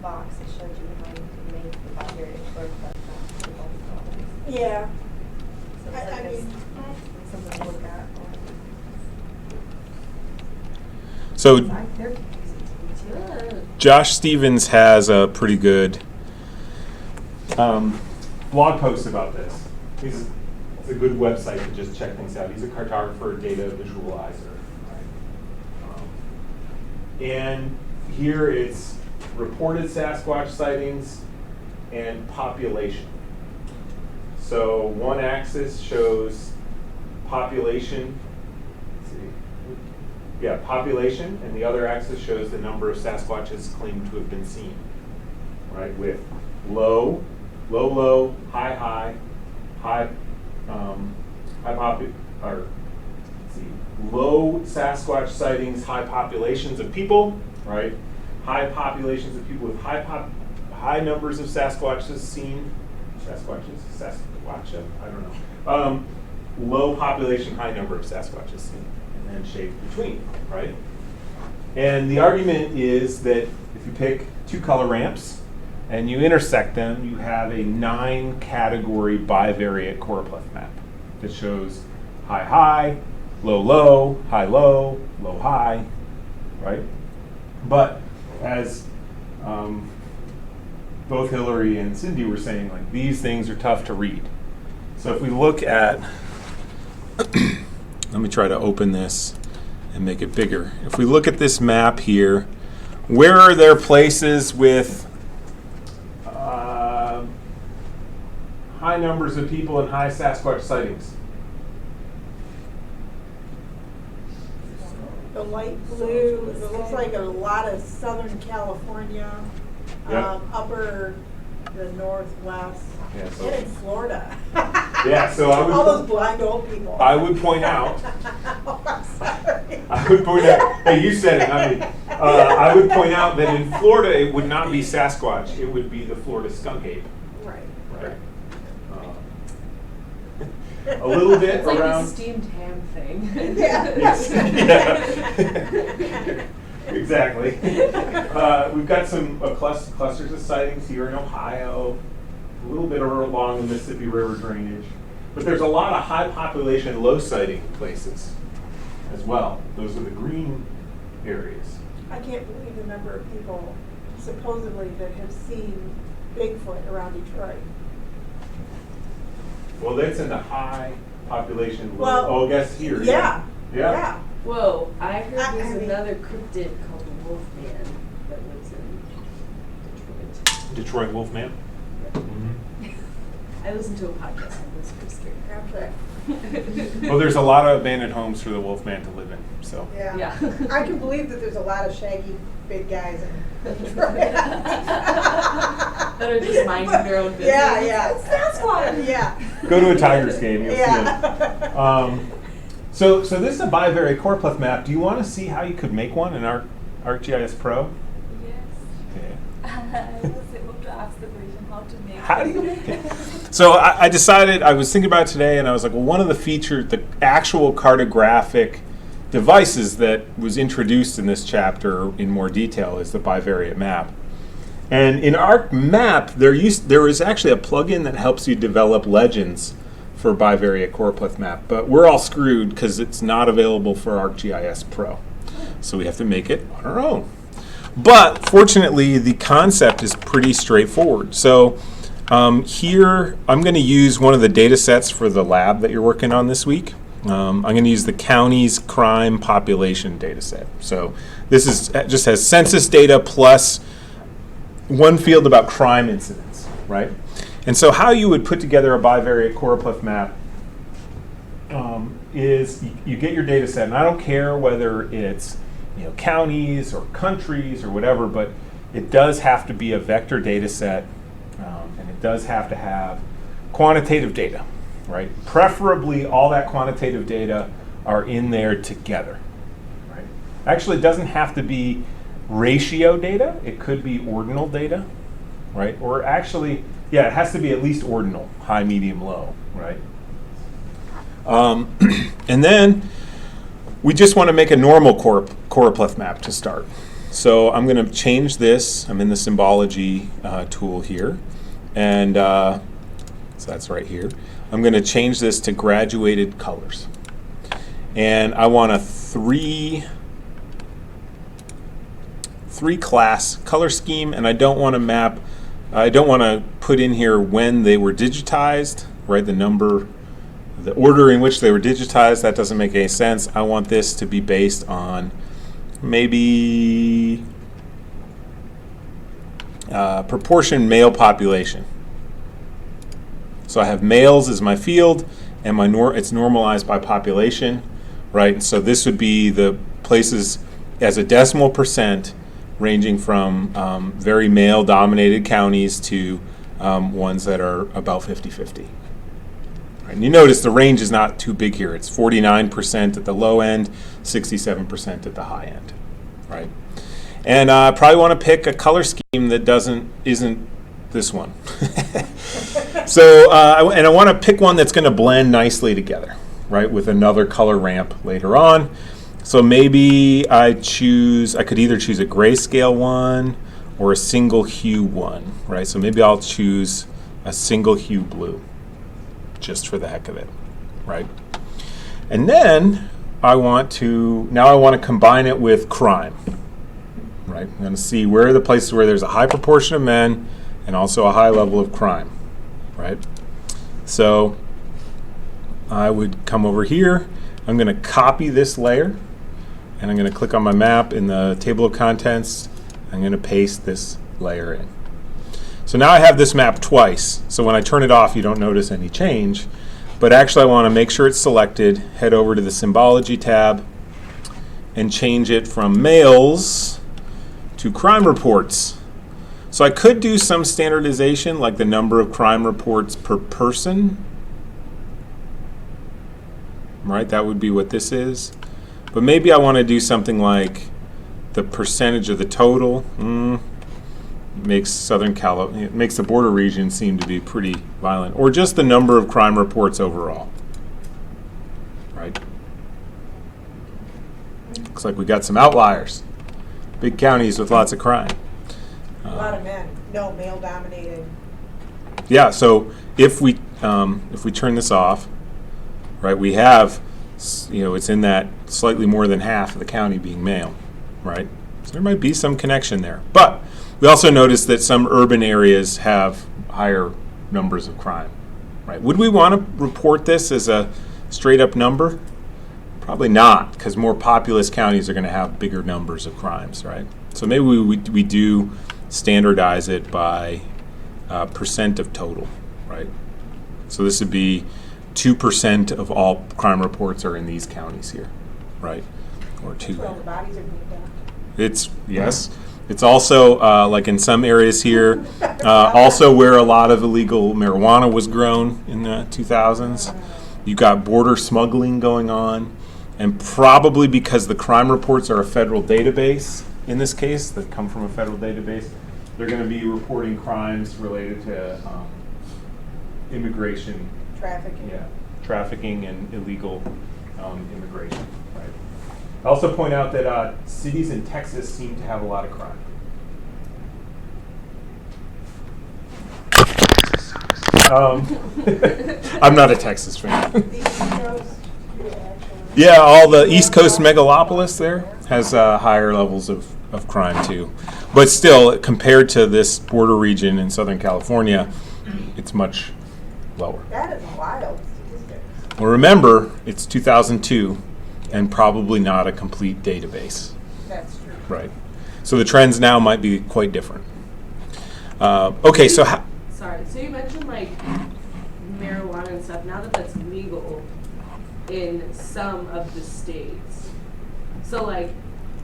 box that showed you how you could make the Bivariate Choropleth map with all the colors. Yeah. So it's like there's something to look at. So They're confusing to me too. Josh Stevens has a pretty good blog post about this. It's a good website to just check things out. He's a cartographer, data visualizer. Right? And here it's reported Sasquatch sightings and population. So one axis shows population. Let's see. Yeah, population, and the other axis shows the number of Sasquatches claimed to have been seen, right? With low, low, low, high, high, high, or let's see, low Sasquatch sightings, high populations of people, right? High populations of people with high numbers of Sasquatches seen. Sasquatcha, I don't know. Low population, high number of Sasquatches seen. And shade between, right? And the argument is that if you pick two color ramps and you intersect them, you have a 9-category bivariate choropleth map that shows high, high, low, low, high, low, low, high, right? But as both Hillary and Cindy were saying, like, these things are tough to read. So if we look at let me try to open this and make it bigger. If we look at this map here, where are there places with high numbers of people and high Sasquatch sightings? The light blue, it looks like a lot of Southern California, Yep. upper the Northwest, Yeah, so- and in Florida. Yeah, so I would all those blind old people. I would point out. Oh, I'm sorry. I would point out. Hey, you said it, not me. I would point out that in Florida it would not be Sasquatch; it would be the Florida skunk ape. Right. Right. A little bit It's like around. the steamed ham thing. Yeah. Yes. Yeah. Exactly. We've got some clusters of sightings here in Ohio, a little bit along the Mississippi River drainage, but there's a lot of high population, low sighting places as well. Those are the green areas. I can't believe the number of people supposedly that have seen Bigfoot around Detroit. Well, that's in the high population. Well, oh, I guess here. Yeah. Yeah. Whoa, I heard I there's mean- another cryptid called the Wolfman that lives in Detroit. Detroit Wolfman. I listened to a podcast on this for scared. Well, there's a lot of abandoned homes for the Wolfman to live in. So. Yeah. Yeah. I can believe that there's a lot of shaggy big guys in Detroit. That are just minding their own business. Yeah, yeah. That's one. Yeah. Go to a Tigers game, you'll see it. Yeah. So this is a bivariate choropleth map. Do you want to see how you could make one in ArcGIS Pro? Yes. Okay. I was able to ask the question how to make How do you make it? So I decided, I was thinking about it today, and I was like, well, one of the features, the actual cartographic devices that was introduced in this chapter in more detail is the bivariate map. And in ArcMap, there is actually a plugin that helps you develop legends for bivariate choropleth map, but we're all screwed because it's not available for ArcGIS Pro. So we have to make it on our own. But fortunately, the concept is pretty straightforward. So here, I'm going to use one of the data sets for the lab that you're working on this week. I'm going to use the county's crime population data set. So this is just has census data plus one field about crime incidents, right? And so how you would put together a bivariate choropleth map is you get your data set, and I don't care whether it's counties or countries or whatever, but it does have to be a vector data set, and it does have to have quantitative data, right? Preferably all that quantitative data are in there together, right? Actually, it doesn't have to be ratio data. It could be ordinal data, right? Or actually, yeah, it has to be at least ordinal, high, medium, low, right? And then we just want to make a normal choropleth map to start. So I'm going to change this. I'm in the symbology tool here. And so that's right here. I'm going to change this to graduated colors. And I want a three class color scheme, and I don't want to put in here when they were digitized, right? The order in which they were digitized, that doesn't make any sense. I want this to be based on maybe proportion male population. So I have males as my field, and it's normalized by population, right? So this would be the places as a decimal percent ranging from very male-dominated counties to ones that are about 50-50. Right? And you notice the range is not too big here. It's 49% at the low end, 67% at the high end, right? And I probably want to pick a color scheme that isn't this one. So, and I want to pick one that's going to blend nicely together, right, with another color ramp later on. So maybe I could either choose a grayscale one or a single hue one, right? So maybe I'll choose a single hue blue, just for the heck of it, right? And then I want to combine it with crime, right? I'm going to see where are the places where there's a high proportion of men and also a high level of crime, right? So I would come over here. I'm going to copy this layer, and I'm going to click on my map in the table of contents. I'm going to paste this layer in. So now I have this map twice. So when I turn it off, you don't notice any change. But actually, I want to make sure it's selected, head over to the symbology tab, and change it from males to crime reports. So I could do some standardization, like the number of crime reports per person. Right, that would be what this is. But maybe I want to do something like the percentage of the total. Makes it makes the border region seem to be pretty violent. Or just the number of crime reports overall. Right? Looks like we got some outliers. Big counties with lots of crime. A lot of men, no male dominated. Yeah, so if we turn this off, right, we have, it's in that slightly more than half of the county being male, right? So there might be some connection there. But we also notice that some urban areas have higher numbers of crime, right? Would we want to report this as a straight up number? Probably not, because more populous counties are going to have bigger numbers of crimes, right? So maybe we do standardize it by percent of total, right? So this would be 2% of all crime reports are in these counties here, right? Or 2. That's where all the bodies are being dumped. Yes. It's also, like in some areas here, also where a lot of illegal marijuana was grown in the 2000s. You've got border smuggling going on, and probably because the crime reports are a federal database, in this case, that come from a federal database, they're going to be reporting crimes related to immigration. Trafficking. Yeah, trafficking and illegal immigration. Right. I also point out that cities in Texas seem to have a lot of crime. I'm not a Texas fan. The East Coast, actually. Yeah, all the East Coast megalopolis there has higher levels of crime too. But still, compared to this border region in Southern California, it's much lower. That is wild statistics. Well, remember, it's 2002 and probably not a complete database. That's true. Right. So the trends now might be quite different. Okay, so Sorry, so you mentioned like marijuana and stuff. Now that that's legal in some of the states, so like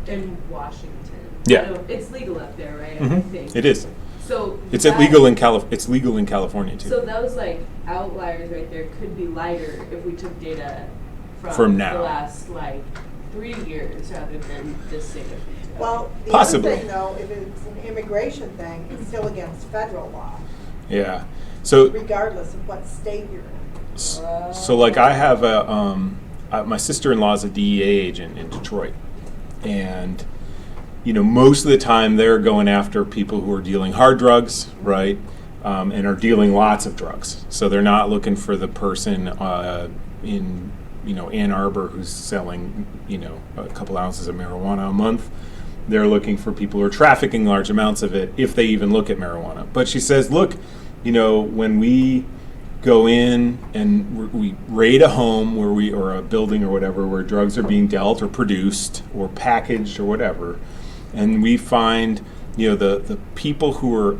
in Washington, Yeah. it's legal up there, right? I Mhm, think it is. So It's that- illegal in It's legal in California too. So those like outliers right there could be lighter if we took data From now. the last like 3 years rather than this state of data. Well, the Possibly. other thing, though, if it's an immigration thing, it's still against federal law, Yeah. So regardless of what state you're in. So like I have my sister-in-law is a DEA agent in Detroit, and most of the time they're going after people who are dealing hard drugs, right? And are dealing lots of drugs. So they're not looking for the person in Ann Arbor who's selling a couple ounces of marijuana a month. They're looking for people who are trafficking large amounts of it, if they even look at marijuana. But she says, look, when we go in and we raid a home or a building or whatever where drugs are being dealt or produced or packaged or whatever, and we find the people who are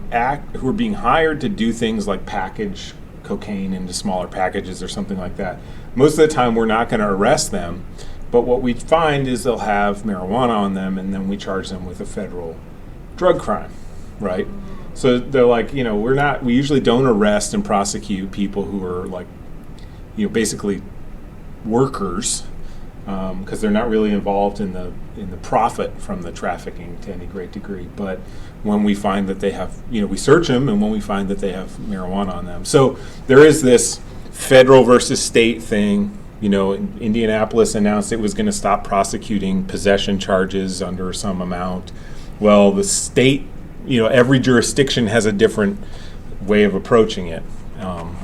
being hired to do things like package cocaine into smaller packages or something like that, most of the time we're not going to arrest them. But what we find is they'll have marijuana on them, and then we charge them with a federal drug crime, right? So they're like, we usually don't arrest and prosecute people who are like, basically workers, because they're not really involved in the profit from the trafficking to any great degree. But when we find that they have, we search them, and when we find that they have marijuana on them. So there is this federal versus state thing. Indianapolis announced it was going to stop prosecuting possession charges under some amount. Well, the state, every jurisdiction has a different way of approaching it. And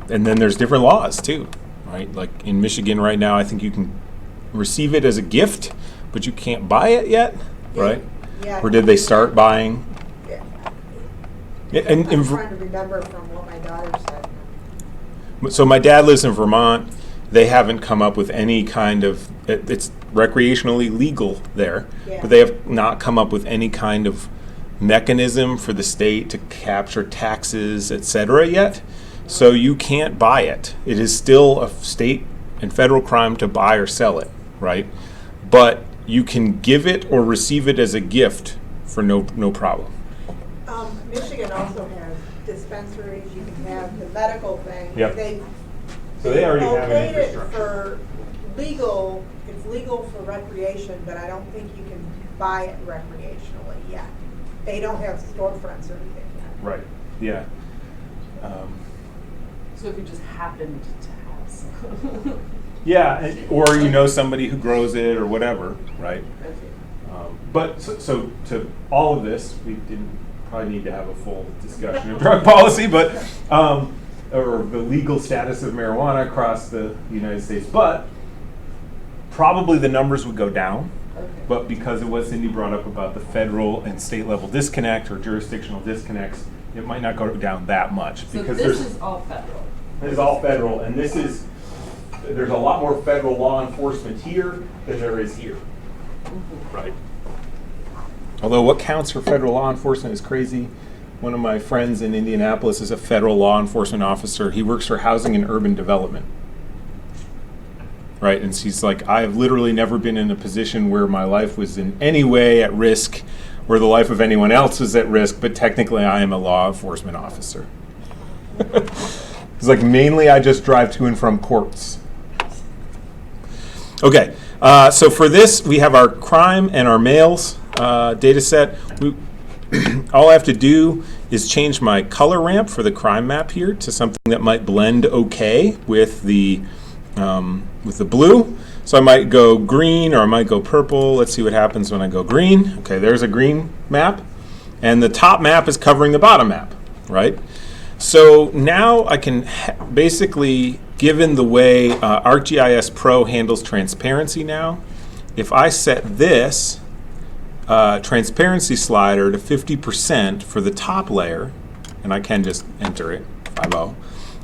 then there's different laws too, right? Like in Michigan right now, I think you can receive it as a gift, but you can't buy it yet, right? Yeah. Or did they start buying? Yeah. And I'm trying to remember from what my daughter said. so my dad lives in Vermont. They haven't come up with any kind of, it's recreationally legal there, Yeah. but they have not come up with any kind of mechanism for the state to capture taxes, et cetera, yet. So you can't buy it. It is still a state and federal crime to buy or sell it, right? But you can give it or receive it as a gift for no problem. Michigan also has dispensaries. You can have the medical thing. Yep. So they already have an okayed it infrastructure. for legal. It's legal for recreation, but I don't think you can buy it recreationally yet. They don't have storefronts or anything yet. Right, yeah. So if you just happened to have some. Yeah, or somebody who grows it or whatever, right? Okay. But so to all of this, we didn't probably need to have a full discussion of drug policy, but or the legal status of marijuana across the United States. But probably the numbers would go down. Okay. But because of what Cindy brought up about the federal and state level disconnect or jurisdictional disconnects, it might not go down that much. So Because this is all federal. This is all federal, and there's a lot more federal law enforcement here than there is here. Right. Although what counts for federal law enforcement is crazy. One of my friends in Indianapolis is a federal law enforcement officer. He works for Housing and Urban Development. Right, and she's like, I have literally never been in a position where my life was in any way at risk or the life of anyone else is at risk, but technically I am a law enforcement officer. It's like, mainly I just drive to and from courts. Okay, so for this, we have our crime and our males data set. All I have to do is change my color ramp for the crime map here to something that might blend okay with the blue. So I might go green or I might go purple. Let's see what happens when I go green. Okay, there's a green map. And the top map is covering the bottom map, right? So now I can basically, given the way ArcGIS Pro handles transparency now, if I set this transparency slider to 50% for the top layer, and I can just enter it, 5.0,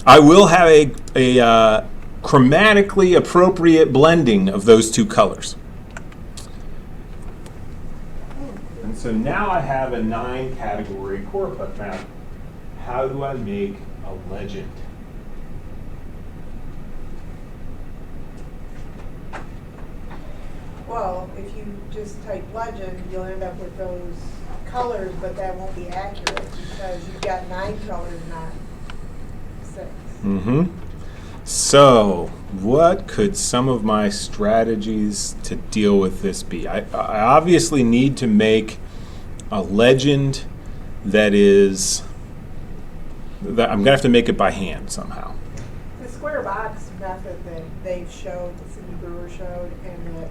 I will have a chromatically appropriate blending of those two colors. And so now I have a 9-category Choropleth map. How do I make a legend? Well, if you just type legend, you'll end up with those colors, but that won't be accurate because you've got 9 colors, not 6. Mm-hmm. So, what could some of my strategies to deal with this be? I obviously need to make a legend that I'm going to have to make it by hand somehow. The square box method that they showed, that Cindy Brewer showed, and that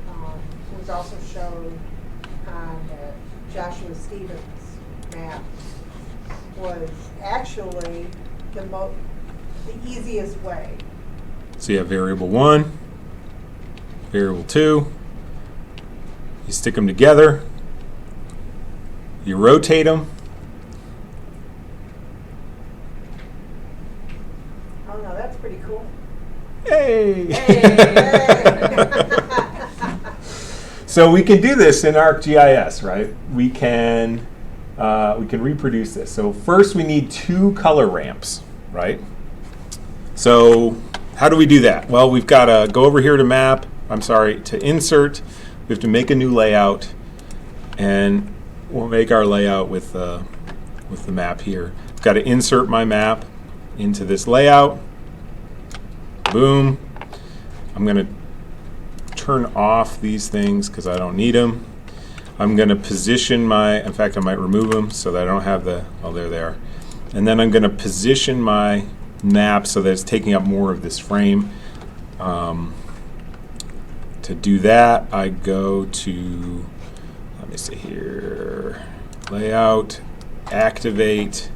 was also showed on Joshua Stevens' map was actually the easiest way. So you have variable 1, variable 2. You stick them together. You rotate them. Oh no, that's pretty cool. Hey! Hey. So we can do this in ArcGIS, right? We can reproduce this. So first we need 2 color ramps, right? So how do we do that? Well, we've got to go over here to to insert. We have to make a new layout, and we'll make our layout with the map here. I've got to insert my map into this layout. Boom. I'm going to turn off these things because I don't need them. I'm going to position in fact I might remove them so that I don't have they're there. And then I'm going to position my map so that it's taking up more of this frame. To do that, I go to, let me see here, layout, activate.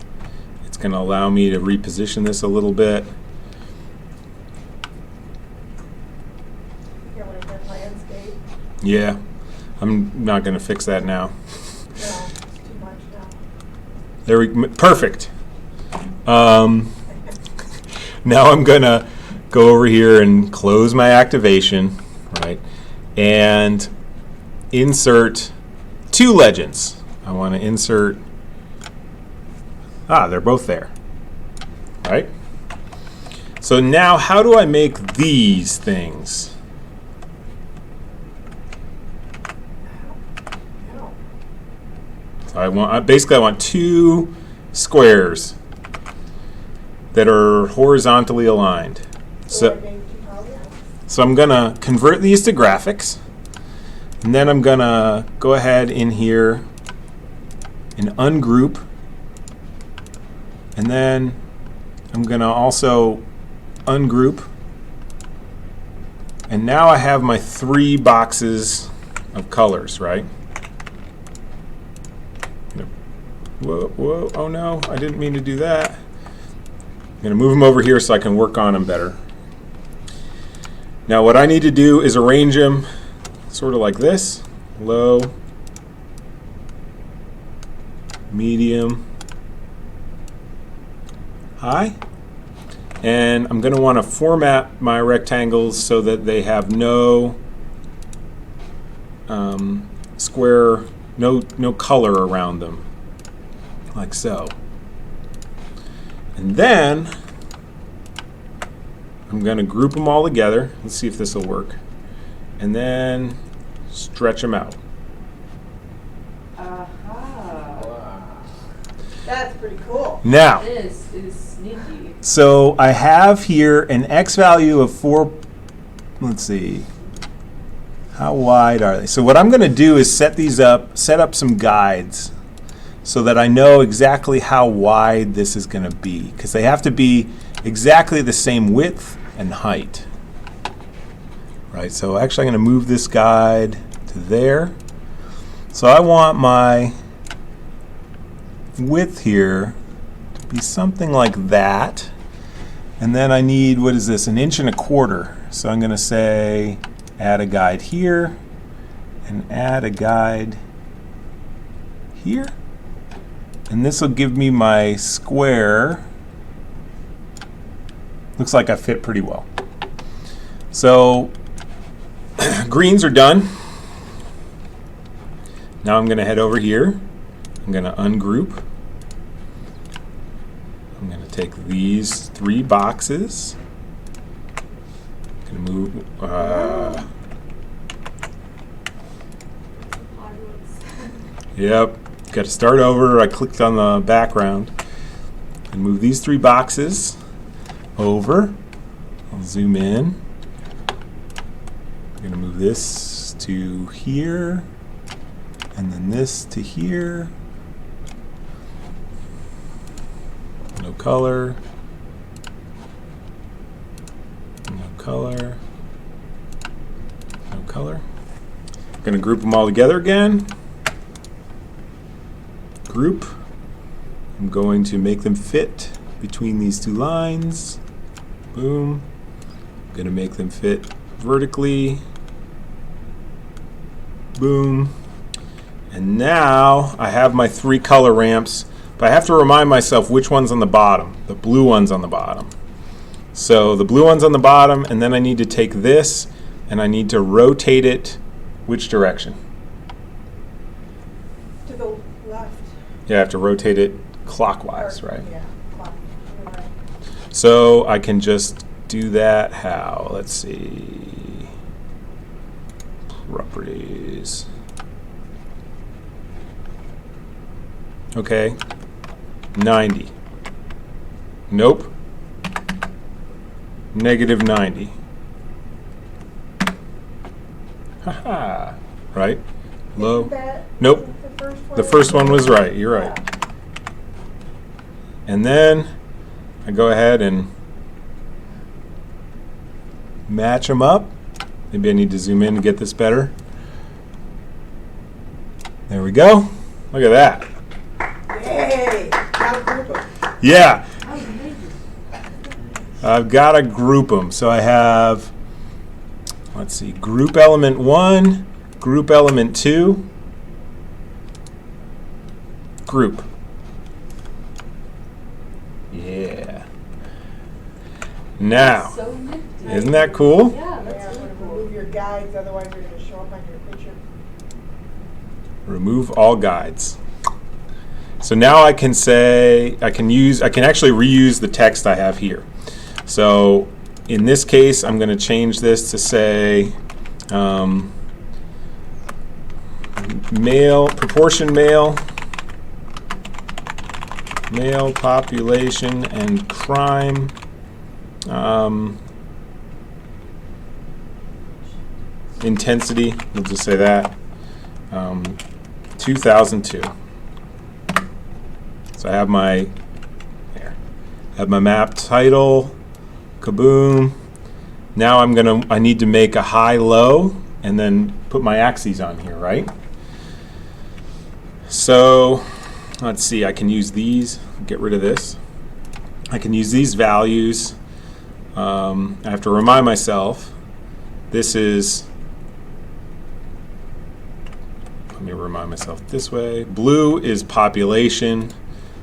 It's going to allow me to reposition this a little bit. You're like that landscape. Yeah, I'm not going to fix that now. No, it's too much now. There we perfect. Now I'm going to go over here and close my activation, right? And insert 2 legends. I want to insert, they're both there, right? So now how do I make these things? No. So I want 2 squares that are horizontally aligned. So I'm going to convert these to graphics, and then I'm going to go ahead in here and ungroup, and then I'm going to also ungroup, and now I have my 3 boxes of colors, right? Whoa, oh no, I didn't mean to do that. I'm going to move them over here so I can work on them better. Now what I need to do is arrange them sort of like this: low, medium, high. And I'm going to want to format my rectangles so that they have no square, no color around them, like so. And then I'm going to group them all together. Let's see if this will work. And then stretch them out. That's pretty cool. Now, This is sneaky. so I have here an X value of 4. Let's see. How wide are they? So what I'm going to do is set up some guides so that I know exactly how wide this is going to be, because they have to be exactly the same width and height. Right, so actually I'm going to move this guide to there. So I want my width here to be something like that. And then I need, what is this, 1 1/4 inches. So I'm going to say add a guide here and add a guide here. And this will give me my square. Looks like I fit pretty well. So greens are done. Now I'm going to head over here. I'm going to ungroup. I'm going to take these 3 boxes. I'm going to move. Yep. Got to start over. I clicked on the background and move these 3 boxes over. I'll zoom in. I'm going to move this to here, and then this to here. No color. No color. No color. I'm going to group them all together again. group. I'm going to make them fit between these two lines. Boom. I'm going to make them fit vertically. Boom. And now I have my 3 color ramps, but I have to remind myself which one's on the bottom. The blue one's on the bottom. So the blue one's on the bottom, and then I need to take this and I need to rotate it which direction? To the left. Yeah, I have to rotate it clockwise, right? Yeah, clock. You're right. So I can just do that how? Let's see. Properties. Okay. 90. Nope. Negative 90. Haha. Right? Low. Isn't that- Nope. isn't the first one? The first one was right. You're right. Yeah. And then I go ahead and match them up. Maybe I need to zoom in to get this better. There we go. Look at that. Yay! Got a group of. Yeah. I've got to group them. So I have, let's see, group element 1, group element 2, group. Yeah. Now, So nifty. isn't that cool? Yeah, Yeah, that's really cool. remove your guides, otherwise they're going to show up on your picture. Remove all guides. So now I can say, I can actually reuse the text I have here. So in this case, I'm going to change this to say proportion male population and crime intensity, we'll just say that, 2002. So I have my map title, kaboom. Now I need to make a high low and then put my axes on here, right? So let's see, I can use these, get rid of this. I can use these values. I have to remind myself, this is, let me remind myself this way. Blue is population.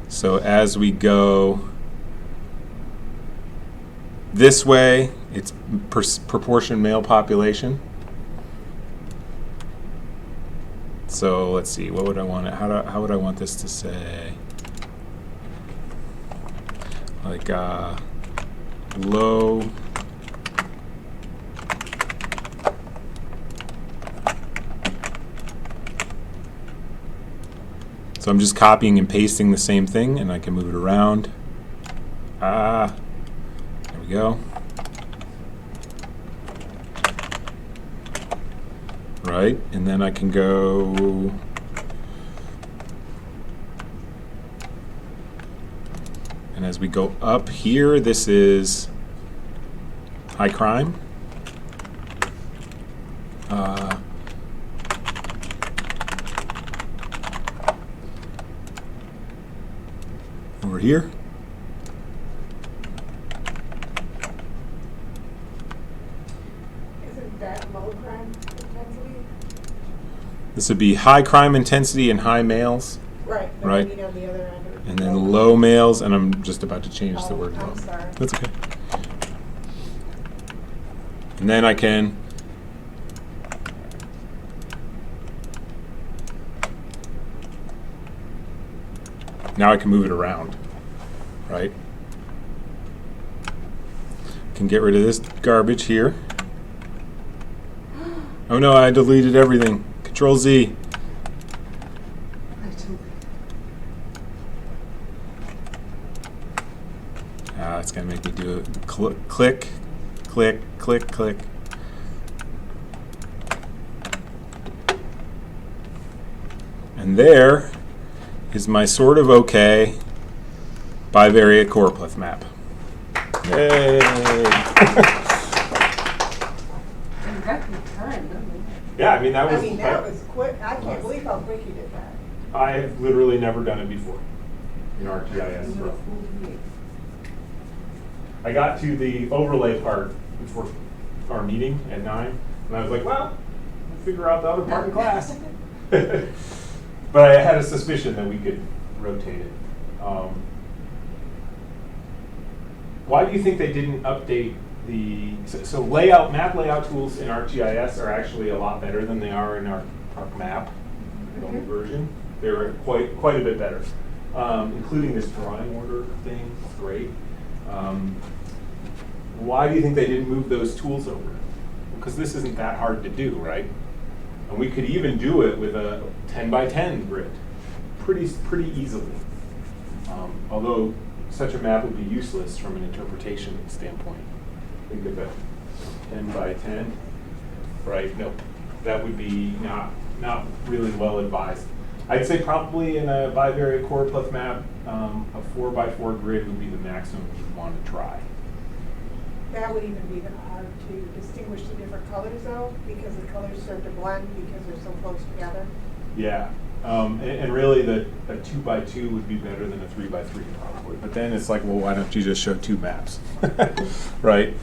So as we go this way, it's proportion male population. So let's see, what would I want it? How would I want this to say? Like low. So I'm just copying and pasting the same thing, and I can move it around. There we go. Right, and then I can go and as we go up here, this is high crime. Over here. Isn't that low crime intensity? This would be high crime intensity and high males, Right. But Right. I mean on the other end. and then low males, and I'm just about to change the word low. I'm sorry. That's okay. And then I can now I can move it around, right? Can get rid of this garbage here. Oh no, I deleted everything. Control Z. It's gonna make me do it. Click, click, click, click. And there is my sort of okay bivariate Choropleth map. Yay! Record time, doesn't it? Yeah, I mean that I mean, that was quick. I can't believe how quick you did that. I have literally never done it before in ArcGIS. I got to the overlay part before our meeting at 9, and I was like, well, we'll figure out the other part in class. But I had a suspicion that we could rotate it. Why do you think they didn't update so layout, map layout tools in ArcGIS are actually a lot better than they are in ArcMap, the old version. They're quite a bit better, including this drawing order thing. It's great. Why do you think they didn't move those tools over? Because this isn't that hard to do, right? And we could even do it with a 10 by 10 grid, pretty easily. Although such a map would be useless from an interpretation standpoint. Think of it, 10 by 10, right? Nope, that would be not really well advised. I'd say probably in a bivariate Choropleth map, a 4 by 4 grid would be the maximum you'd want to try. That would even be hard to distinguish the different colors though, because the colors start to blend because they're so close together. Yeah, and really a 2 by 2 would be better than a 3 by 3 probably. But then it's like, well, why don't you just show 2 maps, right?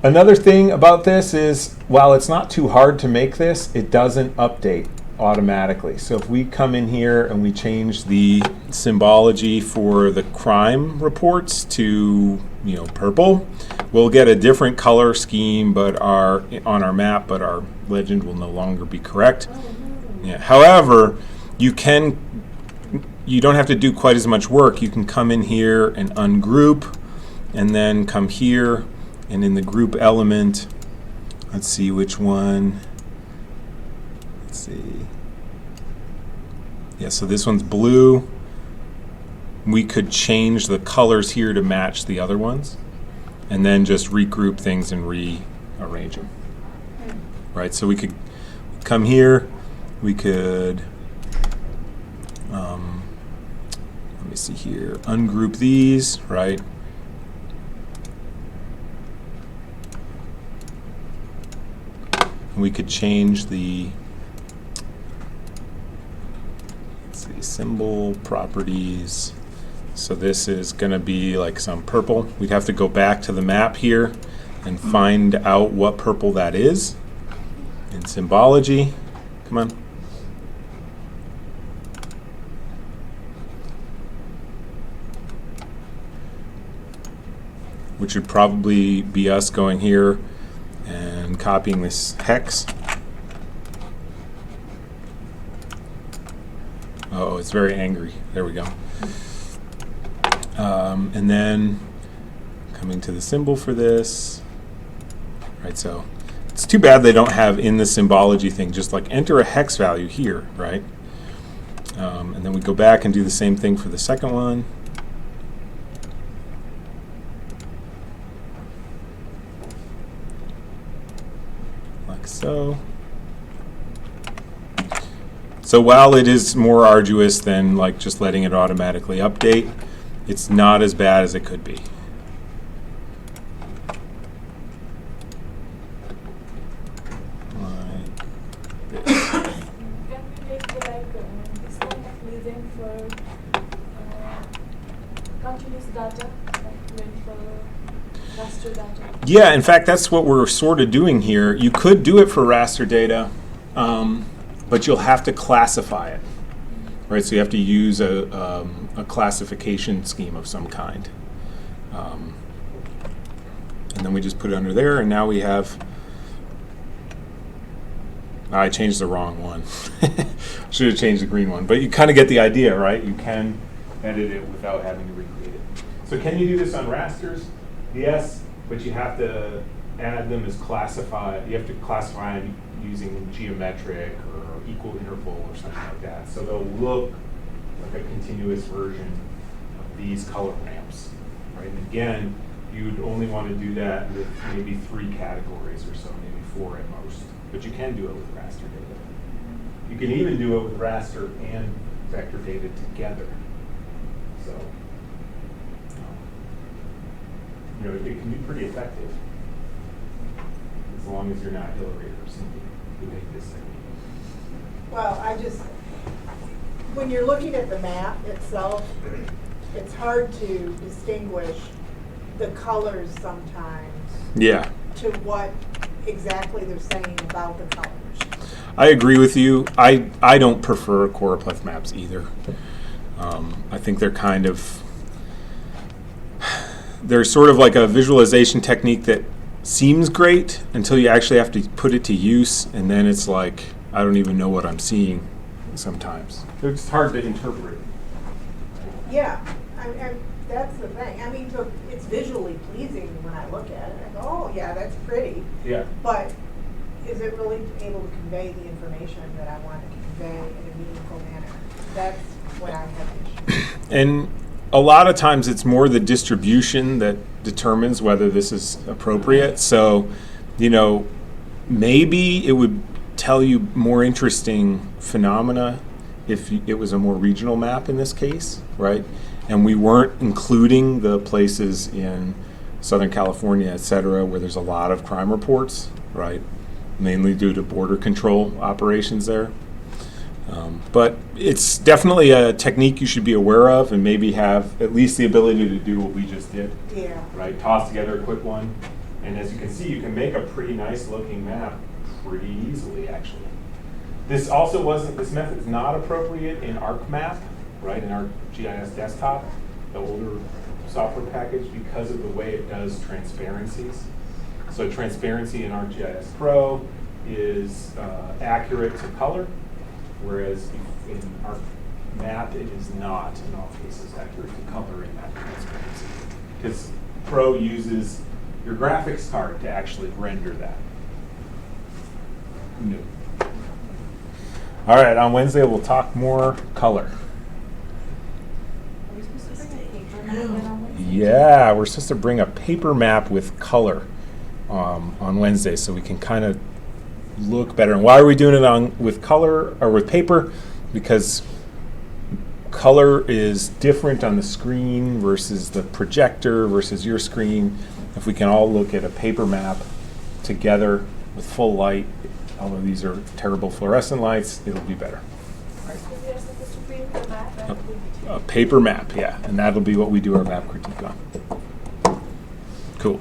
Another thing about this is, while it's not too hard to make this, it doesn't update automatically. So if we come in here and we change the symbology for the crime reports to, purple, we'll get a different color scheme, but on our map, but our legend will no longer be correct. Yeah. However, you don't have to do quite as much work. You can come in here and ungroup, and then come here, and in the group element, let's see which one. Let's see. Yeah, so this one's blue. We could change the colors here to match the other ones, and then just regroup things and rearrange them. Right, so we could come here, we could, let me see here, ungroup these, right? We could change the, let's see, symbol properties. So this is going to be like some purple. We'd have to go back to the map here and find out what purple that is in symbology. Come on. Which would probably be us going here and copying this hex. Oh, it's very angry. There we go. And then coming to the symbol for this. Right, so it's too bad they don't have in the symbology thing, just like enter a hex value here, right? And then we go back and do the same thing for the second one. Like so. So while it is more arduous than like just letting it automatically update, it's not as bad as it could be. Like this. Can we make the, this kind of legend for continuous data, like meant for raster data? Yeah, in fact, that's what we're sort of doing here. You could do it for raster data, but you'll have to classify it. Right, so you have to use a classification scheme of some kind. And then we just put it under there, and now we have, I changed the wrong one. Should have changed the green one, but you kind of get the idea, right? You can edit it without having to recreate it. So can you do this on rasters? Yes, but you have to add them as classified. You have to classify them using geometric or equal interval or something like that. So they'll look like a continuous version of these color ramps, right? And again, you'd only want to do that with maybe 3 categories or so, maybe 4 at most. But you can do it with raster data. You can even do it with raster and vector data together. So, it can be pretty effective as long as you're not Hillary or something who make this thing. Well, when you're looking at the map itself, it's hard to distinguish the colors sometimes Yeah. to what exactly they're saying about the colors. I agree with you. I don't prefer Choropleth maps either. I think they're sort of like a visualization technique that seems great until you actually have to put it to use, and then it's like, I don't even know what I'm seeing sometimes. It's hard to interpret. Yeah, and that's the thing. I mean, it's visually pleasing when I look at it. I go, oh, yeah, that's pretty. Yeah. But is it really able to convey the information that I want to convey in a meaningful manner? That's what I have issues. And a lot of times it's more the distribution that determines whether this is appropriate. So, maybe it would tell you more interesting phenomena if it was a more regional map in this case, right? And we weren't including the places in Southern California, et cetera, where there's a lot of crime reports, right? Mainly due to border control operations there. But it's definitely a technique you should be aware of and maybe have at least the ability to do what we just did. Yeah. Right? Toss together a quick one. And as you can see, you can make a pretty nice looking map pretty easily, actually. This method is not appropriate in ArcMap, right, in ArcGIS desktop, the older software package, because of the way it does transparencies. So transparency in ArcGIS Pro is accurate to color, whereas in ArcMap it is not in all cases accurate to color in that transparency. Because Pro uses your graphics card to actually render that. No. All right, on Wednesday we'll talk more color. Are we supposed to bring a paper map in on Wednesday? Yeah, we're supposed to bring a paper map with color on Wednesday, so we can kind of look better. And why are we doing it with color or with paper? Because color is different on the screen versus the projector versus your screen. If we can all look at a paper map together with full light, although these are terrible fluorescent lights, it'll be better. So we are supposed to bring the map back with A paper map, yeah, and that'll be what we do our map critique on. Cool.